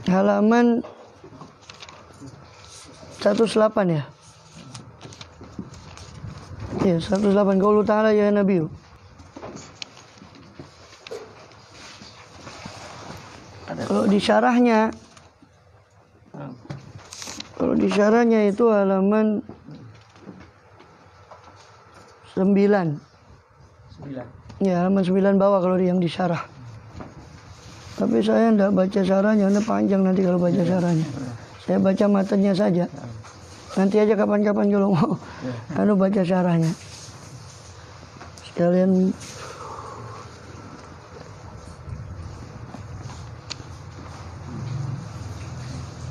halaman 108 ya. Ya, 108 qaulu ta'ala ya Nabi. Kalau di syarahnya itu halaman 9. Ya, halaman 9 bawah kalau yang di syarah. Tapi saya tidak baca syarahnya, karena panjang nanti kalau baca syarahnya. Saya baca matanya saja. Nanti aja kapan-kapan kalau mau baca syarahnya. Sekalian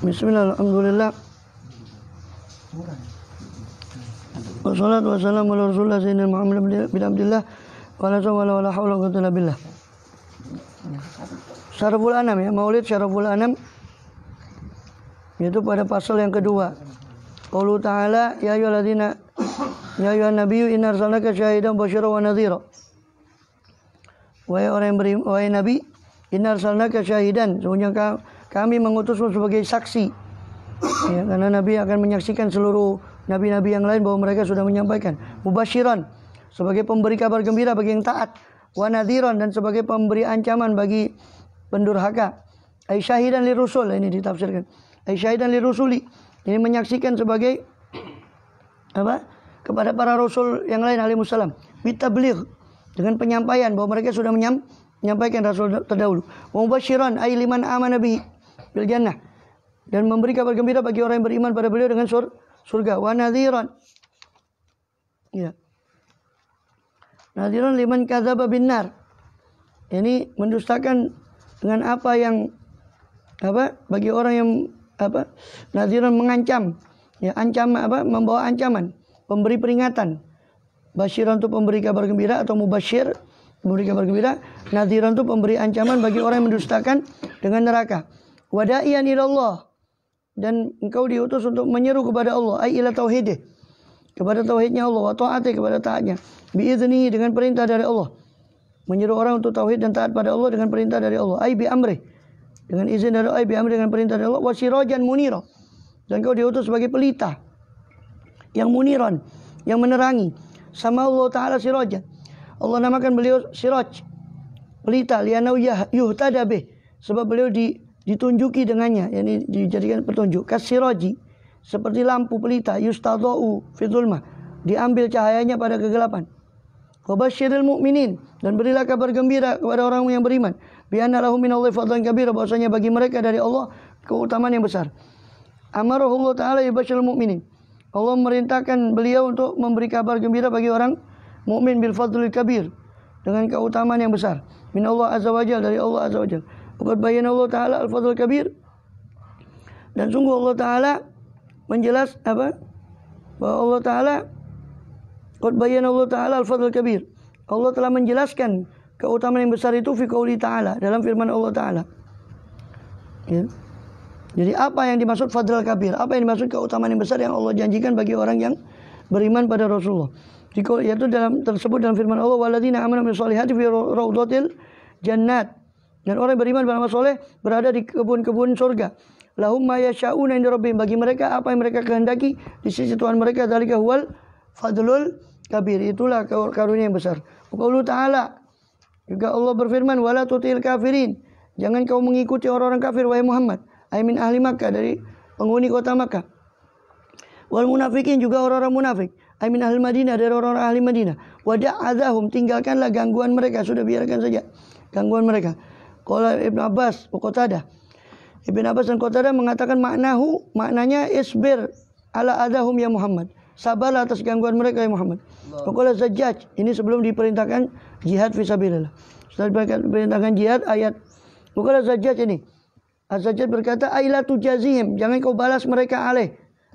Bismillah, alhamdulillah. Wassalatu wassalamu ala Rasulillah sayyidina Muhammad bin Abdillah wa ala wala haula wa quwwata illa billah. Syaraful Anam ya, Maulid Syaraful Anam, yaitu pada pasal yang kedua. Qaulu ta'ala ya ayyuhalladzina ya ayyuhan nabiyyu inna arsalnaka syahidan basyiran wa nadhira. Wahai orang yang beriman, wahai nabi, inna arsalnaka syahidan, sesungguhnya kami mengutusmu sebagai saksi. Ya, karena nabi akan menyaksikan seluruh nabi-nabi yang lain bahwa mereka sudah menyampaikan. Mubasyiran, sebagai pemberi kabar gembira bagi yang taat. Wa nadhiran, dan sebagai pemberi ancaman bagi pendurhaka. Ai syahidan li rusul, ini ditafsirkan. Ai syahidan li rusuli, ini menyaksikan sebagai apa? Kepada para rasul yang lain alaihi wassalam. Bitabligh, dengan penyampaian bahwa mereka sudah menyampaikan rasul terdahulu. Wa mubasyiran ai liman amana bihi bil jannah, dan memberi kabar gembira bagi orang yang beriman pada beliau dengan surga. Wa nadhiran, ya, nadhiran liman kadzaba bin nar, ini mendustakan dengan apa yang bagi orang yang nadhiran mengancam, ya, membawa ancaman, pemberi peringatan. Basyiran untuk pemberi kabar gembira atau mubasyir, memberi kabar gembira. Nadhiran untuk pemberi ancaman bagi orang yang mendustakan dengan neraka. Wada'iyan ilallah, dan engkau diutus untuk menyeru kepada Allah, ai ila tauhidih, kepada tauhidnya Allah, wa ta'ati, kepada taatnya, biiznihi, dengan perintah dari Allah. Menyeru orang untuk tauhid dan taat pada Allah dengan perintah dari Allah. Ai bi amri, dengan izin dari Allah, ai bi amri, dengan perintah dari Allah. Wa sirajan munira, dan engkau diutus sebagai pelita yang muniran, yang menerangi. Sama Allah Ta'ala sirajan, Allah namakan beliau siraj, pelita, lianau yuhtada bih, sebab beliau ditunjuki dengannya, yakni dijadikan petunjuk. Kasiraji, seperti lampu pelita, yustadau fi dzulmah, diambil cahayanya pada kegelapan. Wa basyiril mu'minin, dan berilah kabar gembira kepada orang yang beriman, bi anna lahum minallahi fadlan kabira, bahwasanya bagi mereka dari Allah keutamaan yang besar. Amarahullah Ta'ala yubasyirul mu'minin, Allah memerintahkan beliau untuk memberi kabar gembira bagi orang mukmin bil fadlil kabir, dengan keutamaan yang besar. Min Allah azza wajal, dari Allah azza wajal. Qad bayyana Allah Ta'ala al-fadlul kabir, dan sungguh Allah Ta'ala menjelas bahwa Allah Ta'ala qad bayyana Allah Ta'ala al-fadlul kabir, Allah telah menjelaskan keutamaan yang besar itu fi qouli Ta'ala, dalam firman Allah Ta'ala. Ya. Jadi apa yang dimaksud fadlul kabir? Apa yang dimaksud keutamaan yang besar yang Allah janjikan bagi orang yang beriman pada Rasulullah? Yaitu tersebut dalam firman Allah, walladzina amanu bis solihati fi raudhatil jannat, dan orang yang beriman beramal soleh berada di kebun-kebun surga. Lahum ma yasha'una inda rabbihim, bagi mereka apa yang mereka kehendaki di sisi Tuhan mereka. Dzalika huwal fadlul kabir, itulah karunia yang besar. Qaulu Ta'ala, juga Allah berfirman, wala tutil kafirin, jangan kau mengikuti orang-orang kafir wahai Muhammad, ai min ahli Makkah, dari penghuni kota Makkah. Wal munafikin, juga orang-orang munafik, ai min ahli Madinah, dari orang-orang ahli Madinah. Wada'adzahum, tinggalkanlah gangguan mereka, sudah biarkan saja gangguan mereka. Qala Ibnu Abbas wa Qatadah, Ibnu Abbas dan Qatadah mengatakan maknanya isbir ala adahum ya Muhammad, sabarlah atas gangguan mereka ya Muhammad. Qala Zajjaj, ini sebelum diperintahkan jihad fisabilillah, setelah diperintahkan jihad, ayat Qala Zajjaj ini, Az-Zajjaj berkata, aila tujazihim, jangan kau balas mereka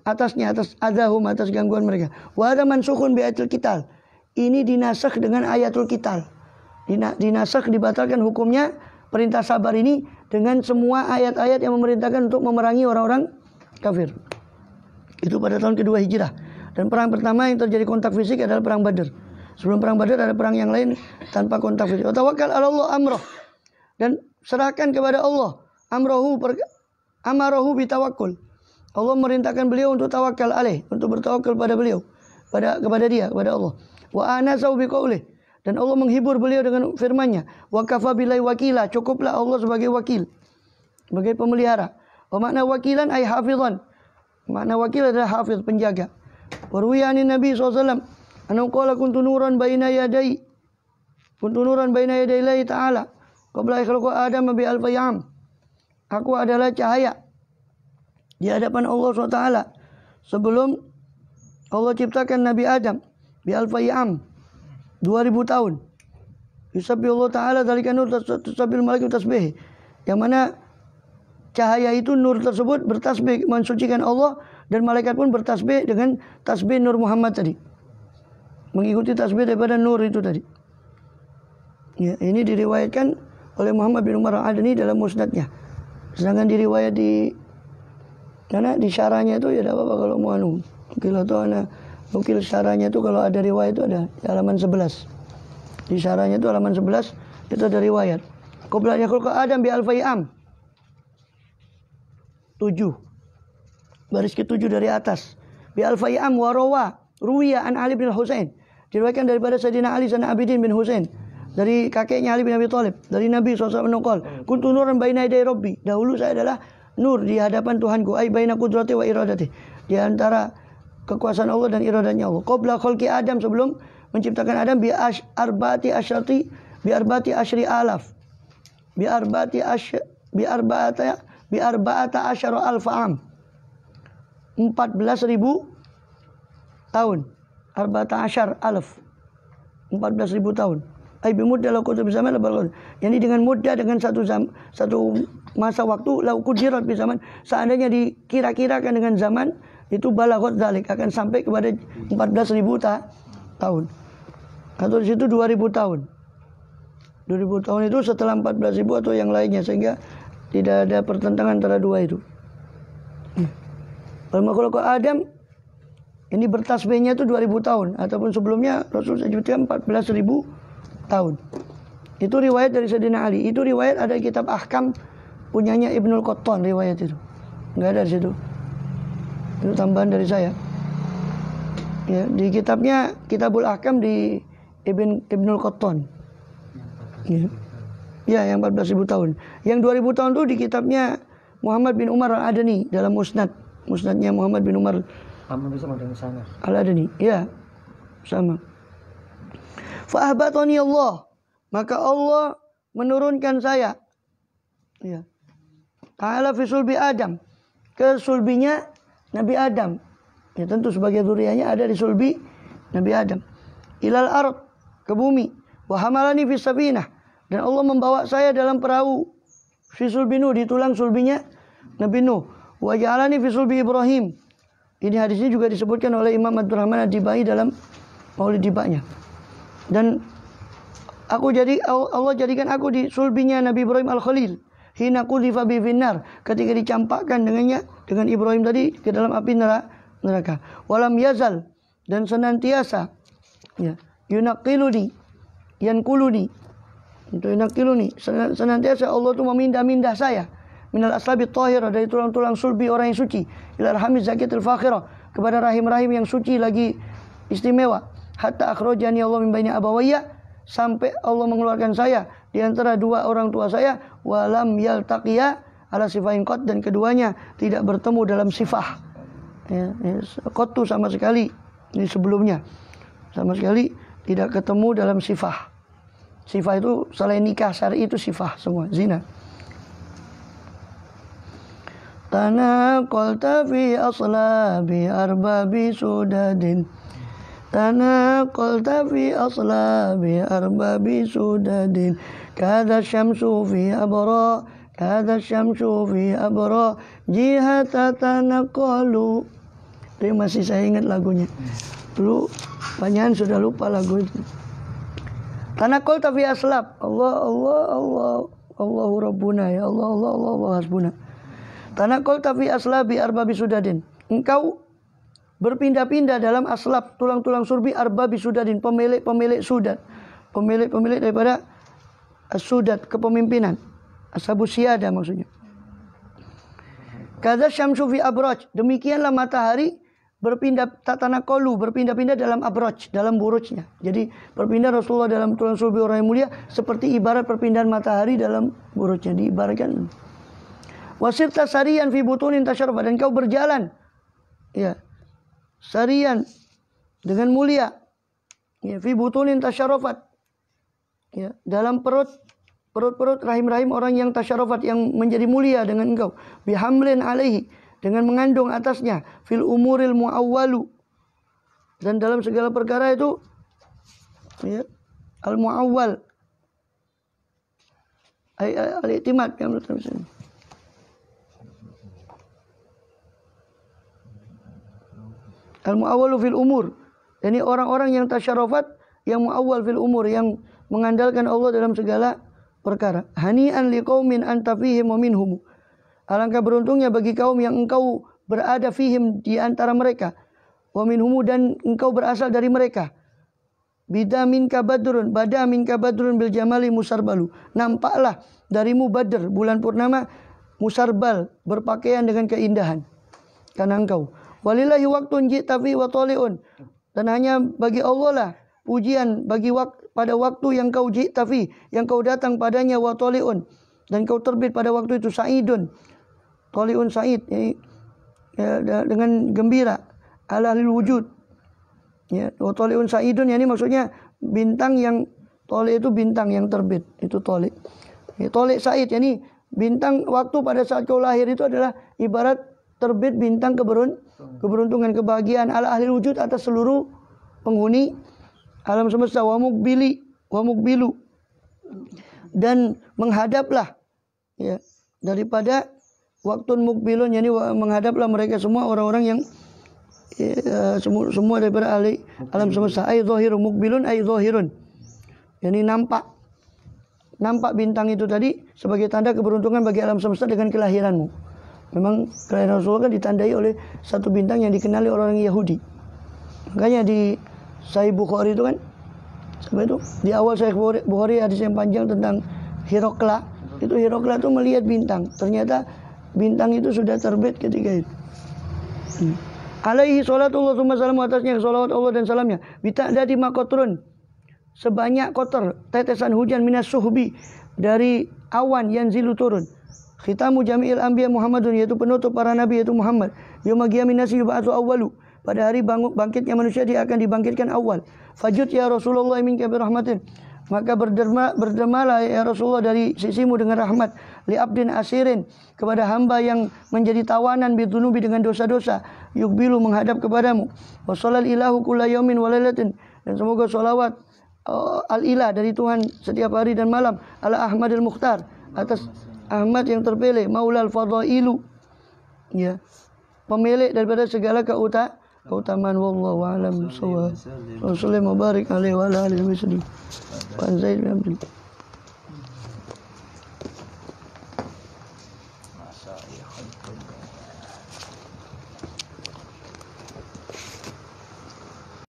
atasnya, atas adahum, atas gangguan mereka. Wa hadza mansukhun bi ayatil qital, ini dinasakh dengan ayatul qital, dinasakh, dibatalkan hukumnya perintah sabar ini dengan semua ayat-ayat yang memerintahkan untuk memerangi orang-orang kafir. Itu pada tahun kedua Hijrah. Dan perang pertama yang terjadi kontak fisik adalah perang Badar. Sebelum perang Badar ada perang yang lain tanpa kontak fisik. Wa tawakkal 'ala Allah amrah, dan serahkan kepada Allah amarahu bitawakkul. Allah merintahkan beliau untuk tawakal alaih, untuk bertawakal pada beliau, kepada dia, kepada Allah. Wa anasahu biqaulih, dan Allah menghibur beliau dengan firman-Nya. Wa kafa billahi wakila, cukuplah Allah sebagai wakil, sebagai pemelihara. Wa makna wakilan ay hafizan. Makna wakil adalah hafiz, penjaga. Wa ruwiya anin Nabi SAW annahu qala kuntu nuran baina yaday Allah Ta'ala qabla khalqi Adam bi alfi am. Aku adalah cahaya di hadapan Allah SWT sebelum Allah ciptakan Nabi Adam bi alfi am, 2000 tahun. Yusabbihu Allah Ta'ala dzalika nur tasabbil malaikatu tasbih. Yang mana cahaya itu, nur tersebut bertasbih mensucikan Allah, dan malaikat pun bertasbih dengan tasbih Nur Muhammad tadi, mengikuti tasbih daripada nur itu tadi. Ya, ini diriwayatkan oleh Muhammad bin Umar Al-Adani dalam musnadnya. Sedangkan diriwayat di syarahnya itu ya tidak apa-apa kalau mau nukil syarahnya itu, kalau ada riwayat itu ada di halaman 11. Di syarahnya itu halaman 11 itu ada riwayat. Qabla khalqi Adam bi alfi am. 7. Baris ke-7 dari atas. Bi alfi am wa ruwiya an Ali bin Husain. Diriwayatkan daripada Sayyidina Ali bin Abidin bin Husain, dari kakeknya Ali bin Abi Thalib, dari Nabi SAW menukal, kuntu nuran baina yaday Rabbi. Dahulu saya adalah nur di hadapan Tuhanku, ay baina qudrati wa iradati, di antara kekuasaan Allah dan iradatnya Allah. Qabla khalqi Adam, sebelum menciptakan Adam, bi arba'ati asyri alaf. Bi arba'ata asyara alfa am. 14.000 tahun. Arba'ata asyar alaf. 14.000 tahun. Ai bimudda law kuntu bizaman labal. Yani dengan mudah, dengan satu masa waktu, law kudirat bizaman, seandainya dikira-kirakan dengan zaman itu, balaghot dzalik, akan sampai kepada 14.000 tahun. Atau di situ 2.000 tahun. 2.000 tahun itu setelah 14.000 atau yang lainnya, sehingga tidak ada pertentangan antara dua itu. Kalau Adam ini bertasbihnya itu 2.000 tahun, ataupun sebelumnya Rasul sebutkan 14.000 tahun. Itu riwayat dari Sayyidina Ali. Itu riwayat ada di kitab Ahkam punyanya Ibnul Qattan, riwayat itu. Enggak ada di situ. Itu tambahan dari saya. Ya, di kitabnya Kitabul Ahkam di Ibnul Qattan. Ya. Ya, yang 14.000 tahun. Yang 2.000 tahun itu di kitabnya Muhammad bin Umar Al-Adani dalam musnadnya Muhammad bin Umar Al-Adani. Ya, sama. Fa'ahbatani Allah, maka Allah menurunkan saya. Ya. Ta'ala fi sulbi Adam, ke sulbinya Nabi Adam. Ya, tentu sebagai zuriyahnya ada di sulbi Nabi Adam. Ilal ard, ke bumi. Wa hamalani fi safinah, dan Allah membawa saya dalam perahu. Fi sulbi Nuh, di tulang sulbinya Nabi Nuh. Wa ja'alani fi sulbi Ibrahim. Ini hadisnya juga disebutkan oleh Imam Abdurrahman Ad-Dibai dalam Maulid Dibaknya. Dan Allah jadikan aku di sulbinya Nabi Ibrahim Al-Khalil. Hina qulifa bi finnar, ketika dicampakkan dengannya, dengan Ibrahim tadi, ke dalam api neraka. Walam yazal, dan senantiasa, ya, yunaqiluni, yanquluni. Untuk yunaqiluni, senantiasa Allah itu memindah-mindah saya minal aslabi tahirah, dari tulang-tulang sulbi orang yang suci, ila rahmi zakitil fakhirah, kepada rahim-rahim yang suci lagi istimewa. Hatta akhrajani Allah min baini abawayya, sampai Allah mengeluarkan saya di antara dua orang tua saya. Walam yaltaqiya ala sifahin qad, dan keduanya tidak bertemu dalam sifah. Ya, qattu sama sekali, ini sebelumnya sama sekali tidak ketemu dalam sifah. Sifah itu selain nikah syar'i itu sifah semua, zina. Tanaqalta fi aslabi arbabi sudadin, tanaqalta fi aslabi arbabi sudadin, kada syamsu fi abra, kada syamsu fi abra, jihata tanaqalu. Itu masih saya ingat lagunya. Dulu banyak sudah lupa lagu itu. Tanaqalta fi aslab, Allah Allah Allah, Allahu Rabbuna, ya Allah Allah Allah, Allah hasbuna. Tanaqalta fi aslabi arbabi sudadin, engkau berpindah-pindah dalam aslab, tulang-tulang surbi, arbabi sudadin, pemilik sudad, pemilik daripada as-sudad, kepemimpinan, ashabus siyada maksudnya. Kadza syamsu fi abraj. Demikianlah matahari berpindah tatanaqalu, berpindah-pindah dalam abraj, dalam burujnya. Jadi berpindah Rasulullah dalam tulang sulbi orang yang mulia seperti ibarat perpindahan matahari dalam burujnya, diibaratkan. Wasirta sarian fi butunin tasyarrafa, dan kau berjalan ya sarian dengan mulia ya fi butunin tasyarrafat ya dalam perut-perut rahim-rahim orang yang tasyarrafat, yang menjadi mulia dengan engkau, bihamlin alaihi, dengan mengandung atasnya, fil umuril muawwalu, dan dalam segala perkara itu ya al muawwal al-i'timad yang al muawwalu fil umur. Ini orang-orang yang tasyarrafat, yang muawwal fil umur, yang mengandalkan Allah dalam segala perkara. Hani'an liqaumin anta fihim wa minhum. Alangkah beruntungnya bagi kaum yang engkau berada fihim, di antara mereka, wa minhum, dan engkau berasal dari mereka. Bida minka badrun, bada minka badrun bil jamali musarbalu. Nampaklah darimu Badr, bulan purnama, musarbal, berpakaian dengan keindahan karena engkau. Walillahi waqtun ji'ta fi wa tali'un, dan hanya bagi Allah lah pujian pada waktu yang kau ji'ta fi, yang kau datang padanya, wa tali'un, dan kau terbit pada waktu itu, sa'idun, tali'un sa'id, ya, dengan gembira, ala ahlil wujud ya. Wa tali'un sa'idun, ya, ini maksudnya bintang yang tali itu bintang yang terbit, itu tali ya, tali sa'id, ya, ini bintang waktu pada saat kau lahir itu adalah ibarat terbit bintang keberuntungan, kebahagiaan, ala ahlil wujud, atas seluruh penghuni alam semesta. Wa mukbilu, dan menghadaplah ya, daripada waktu mukbilun, yani menghadaplah mereka semua orang-orang yang semua daripada ahli alam semesta. Ay zahirun, mukbilun ay zahirun, yani nampak bintang itu tadi sebagai tanda keberuntungan bagi alam semesta dengan kelahiranmu. Memang kelahiran Rasulullah kan ditandai oleh satu bintang yang dikenali orang Yahudi. Makanya di Sahih Bukhari itu kan, sampai itu di awal Sahih Bukhari hadis yang panjang tentang Hirokla. Itu Hirokla itu melihat bintang. Ternyata bintang itu sudah terbit ketika itu. Alaihi sholatullah summa salamu, atasnya sholawat Allah dan salamnya. Bita'dadi makotrun, sebanyak kotor tetesan hujan, minas suhbi, dari awan yang zilu turun. Khitamu jami'il anbiya Muhammadun, yaitu penutup para nabi, yaitu Muhammad. Yauma qiyamin nasi yub'atsu awwalu, pada hari bangkitnya manusia dia akan dibangkitkan awal. Fajud ya Rasulullah minka birahmatin, maka berdermalah ya Rasulullah dari sisimu dengan rahmat. Li abdin asirin, kepada hamba yang menjadi tawanan bidunubi, dengan dosa-dosa. Yukbilu, menghadap kepadamu. Wa sholal ilahu kulla yaumin wa lailatin, dan semoga sholawat al-ilah dari Tuhan setiap hari dan malam, ala Ahmadil Mukhtar, atas Ahmad yang terpilih, maulal fadailu ya, pemilik daripada segala keutamaan. Wallahu a'lam bishawab. Sallallahu alaihi wa barik alaihi wa ala alihi wa sallam.